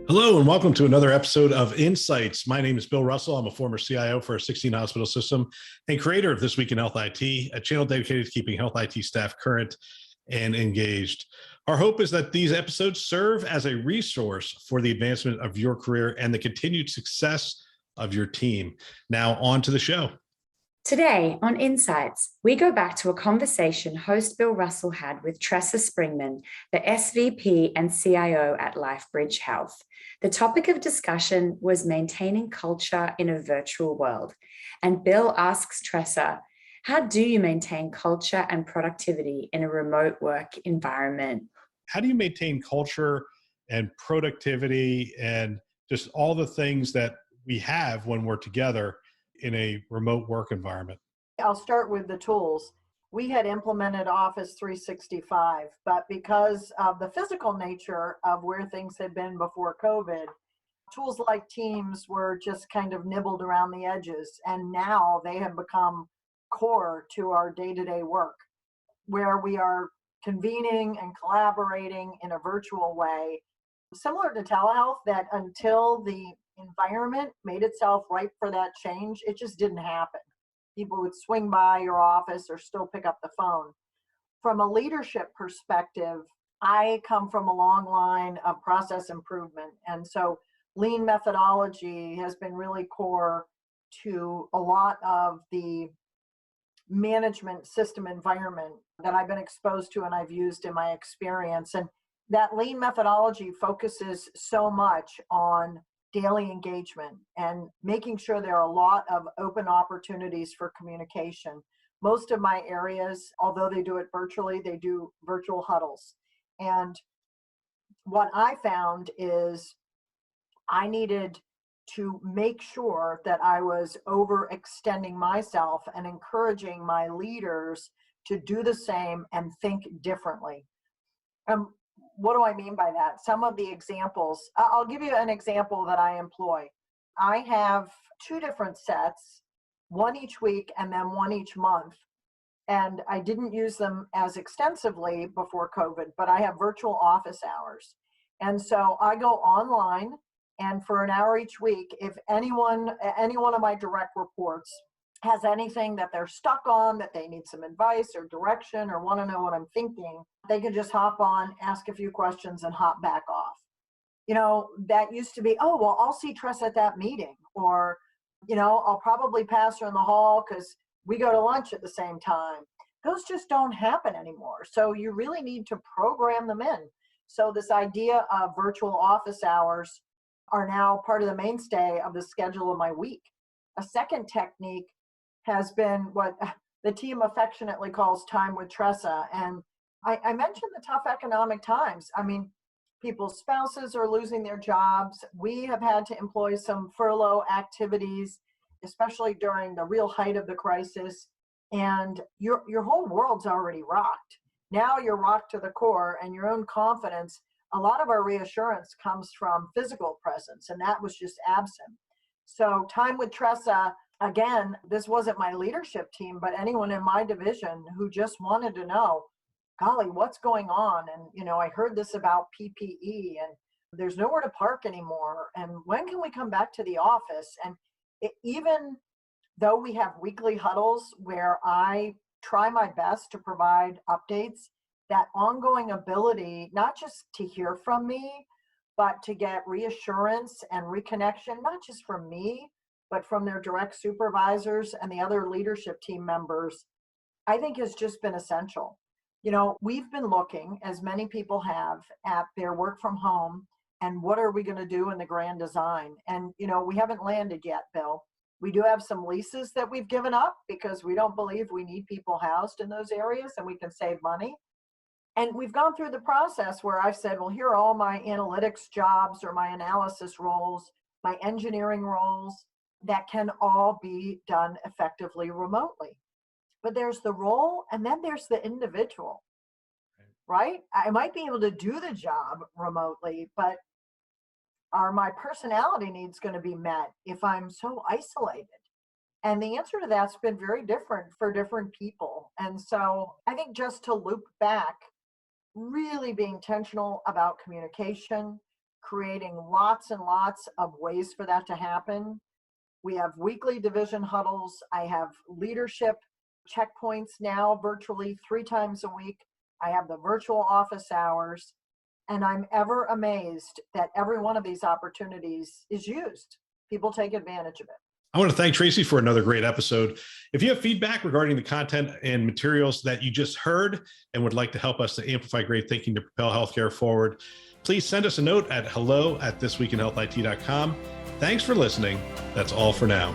Hello, and welcome to another episode of Insights. My name is Bill Russell. I'm a former CIO for a 16-hospital system and creator of This Week in Health IT, a channel dedicated to keeping health IT staff current and engaged. Our hope is that these episodes serve as a resource for the advancement of your career and the continued success of your team. Now, on to the show. Today on Insights, we go back to a conversation host Bill Russell had with Tressa Springmann, the SVP and CIO at LifeBridge Health. The topic of discussion was maintaining culture in a virtual world. And Bill asks Tressa, how do you maintain culture and productivity in a remote work environment? How do you maintain culture and productivity and just all the things that we have when we're together in a remote work environment? I'll start with the tools. We had implemented Office 365, but because of the physical nature of where things had been before COVID, tools like Teams were just kind of nibbled around the edges. And now they have become core to our day-to-day work, where we are convening and collaborating in a virtual way, similar to telehealth, that until the environment made itself ripe for that change, it just didn't happen. People would swing by your office or still pick up the phone. From a leadership perspective, I come from a long line of process improvement. And so lean methodology has been really core to a lot of the management system environment that I've been exposed to and I've used in my experience. And that lean methodology focuses so much on daily engagement and making sure there are a lot of open opportunities for communication. Most of my areas, although they do it virtually, they do virtual huddles. And what I found is I needed to make sure that I was overextending myself and encouraging my leaders to do the same and think differently. What do I mean by that? Some of the examples, I'll give you an example that I employ. I have two different sets, one each week and then one each month. And I didn't use them as extensively before COVID, but I have virtual office hours. And so I go online, and for an hour each week, if any one of my direct reports has anything that they're stuck on, that they need some advice or direction or want to know what I'm thinking, they can just hop on, ask a few questions, and hop back off. You know, that used to be, oh, well, I'll see Tressa at that meeting, or, you know, I'll probably pass her in the hall because we go to lunch at the same time. Those just don't happen anymore. So you really need to program them in. So this idea of virtual office hours are now part of the mainstay of the schedule of my week. A second technique has been what the team affectionately calls time with Tressa. And I mentioned the tough economic times. I mean, people's spouses are losing their jobs. We have had to employ some furlough activities, especially during the real height of the crisis. And your whole world's already rocked. Now you're rocked to the core, and your own confidence, a lot of our reassurance comes from physical presence, and that was just absent. So time with Tressa, again, this wasn't my leadership team, but anyone in my division who just wanted to know, golly, what's going on? And, you know, I heard this about PPE and there's nowhere to park anymore. And when can we come back to the office? And even though we have weekly huddles where I try my best to provide updates, that ongoing ability, not just to hear from me, but to get reassurance and reconnection, not just from me, but from their direct supervisors and the other leadership team members, I think has just been essential. You know, we've been looking, as many people have, at their work from home and what are we going to do in the grand design. And, you know, we haven't landed yet, Bill. We do have some leases that we've given up because we don't believe we need people housed in those areas and we can save money. And we've gone through the process where I've said, well, here are all my analytics jobs or my analysis roles, my engineering roles that can all be done effectively remotely. But there's the role and then there's the individual, right? I might be able to do the job remotely, but are my personality needs going to be met if I'm so isolated? And the answer to that's been very different for different people. And so I think just to loop back, really being intentional about communication, creating lots and lots of ways for that to happen. We have weekly division huddles. I have leadership checkpoints now virtually 3 times a week. I have the virtual office hours, and I'm ever amazed that every one of these opportunities is used. People take advantage of it. I want to thank Tracy for another great episode. If you have feedback regarding the content and materials that you just heard and would like to help us to amplify great thinking to propel healthcare forward, please send us a note at hello@thisweekinhealthit.com. Thanks for listening. That's all for now.